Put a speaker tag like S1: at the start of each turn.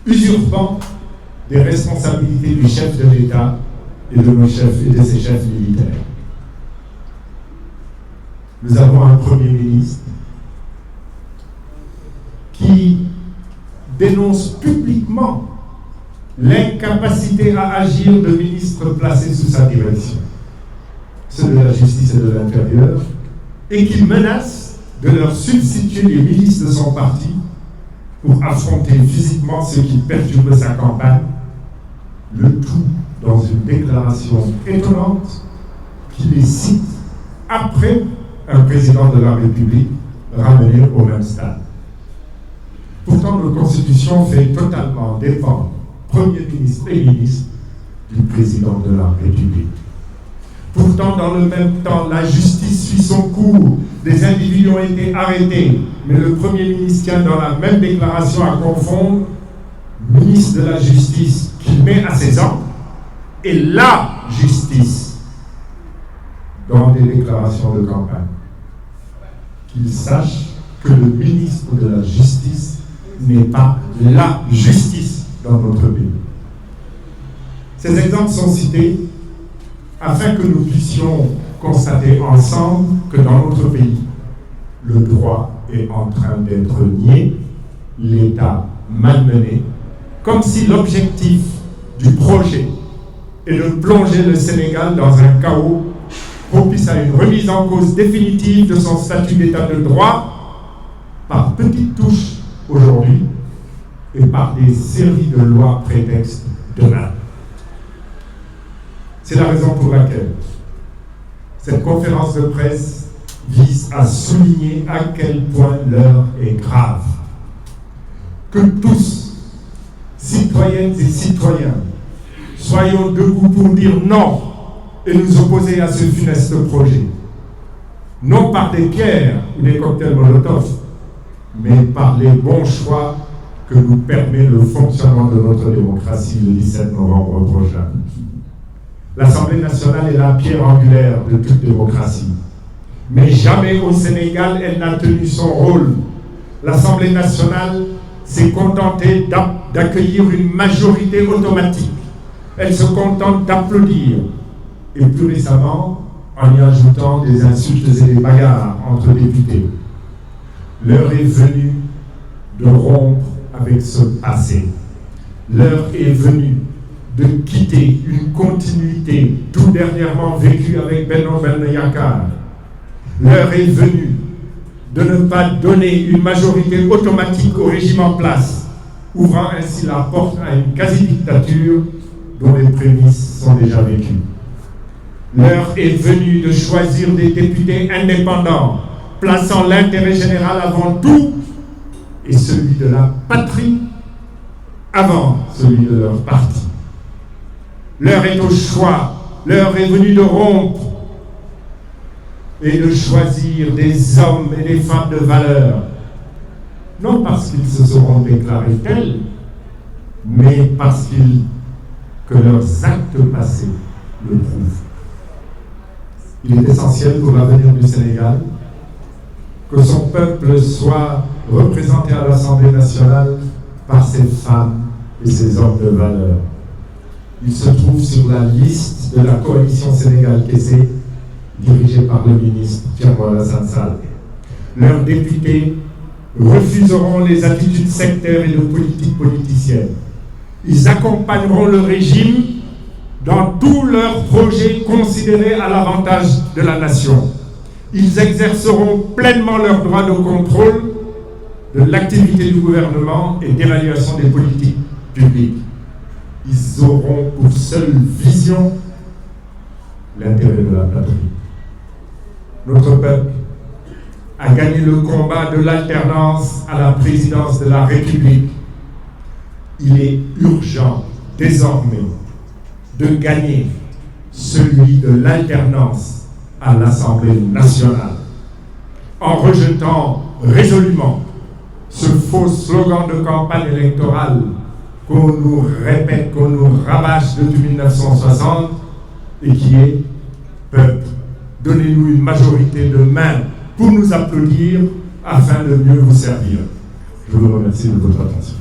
S1: usurpant des responsabilités du chef de l'État et de ses chefs militaires. Nous avons un Premier ministre qui dénonce publiquement l'incapacité à agir de ministres placés sous sa direction, ceux de la justice et de l'intérieur, et qui menace de leur substituer les milices de son parti pour affronter physiquement ceux qui perturbent sa campagne, le tout dans une déclaration étonnante qui les cite après un président de la République ramené au même stade. Pourtant, notre Constitution fait totalement dépendre Premier ministre et ministre du président de la République. Pourtant, dans le même temps, la justice suit son cours. Des individus ont été arrêtés, mais le Premier ministre tient dans la même déclaration à confondre ministre de la Justice qu'il met à ses ordres et la justice dans des déclarations de campagne. Qu'il sache que le ministre de la Justice n'est pas la justice dans notre pays. Ces exemples sont cités afin que nous puissions constater ensemble que dans notre pays, le droit est en train d'être nié, l'État malmené, comme si l'objectif du projet est de plonger le Sénégal dans un chaos propice à une remise en cause définitive de son statut d'État de droit par petites touches aujourd'hui et par des séries de lois prétextes demain. C'est la raison pour laquelle cette conférence de presse vise à souligner à quel point l'heure est grave. Que tous, citoyennes et citoyens, soyons debout pour dire non et nous opposer à ce funeste projet. Non par des pierres ou des cocktails Molotov, mais par les bons choix que nous permet le fonctionnement de notre démocratie le 17 novembre prochain. L'Assemblée nationale est la pierre angulaire de toute démocratie. Mais jamais au Sénégal, elle n'a tenu son rôle. L'Assemblée nationale s'est contentée d'accueillir une majorité automatique. Elle se contente d'applaudir. Et plus récemment, en y ajoutant des insultes et des bagarres entre députés. L'heure est venue de rompre avec ce passé. L'heure est venue de quitter une continuité tout dernièrement vécue avec Benno Bokk Yakaar. L'heure est venue de ne pas donner une majorité automatique au régime en place, ouvrant ainsi la porte à une quasi-dictature dont les prémices sont déjà vécues. L'heure est venue de choisir des députés indépendants, plaçant l'intérêt général avant tout et celui de la patrie avant celui de leur parti. L'heure est au choix, l'heure est venue de rompre et de choisir des hommes et des femmes de valeur, non parce qu'ils se seront déclarés tels, mais parce que leurs actes passés le prouvent. Il est essentiel pour l'avenir du Sénégal que son peuple soit représenté à l'Assemblée nationale par ces femmes et ces hommes de valeur. Il se trouve sur la liste de la coalition Sénégal-Kessé, dirigée par le ministre Thierno Alassane Sall. Leurs députés refuseront les attitudes sectaires et de politique politicienne. Ils accompagneront le régime dans tous leurs projets considérés à l'avantage de la nation. Ils exerceront pleinement leur droit de contrôle de l'activité du gouvernement et d'évaluation des politiques publiques. Ils auront pour seule vision l'intérêt de la patrie. Notre peuple a gagné le combat de l'alternance à la présidence de la République. Il est urgent désormais de gagner celui de l'alternance à l'Assemblée nationale en rejetant résolument ce faux slogan de campagne électorale qu'on nous répète, qu'on nous rabâche depuis 1960 et qui est « Peuple, donnez-nous une majorité de main pour nous applaudir afin de mieux vous servir ». Je vous remercie de votre attention.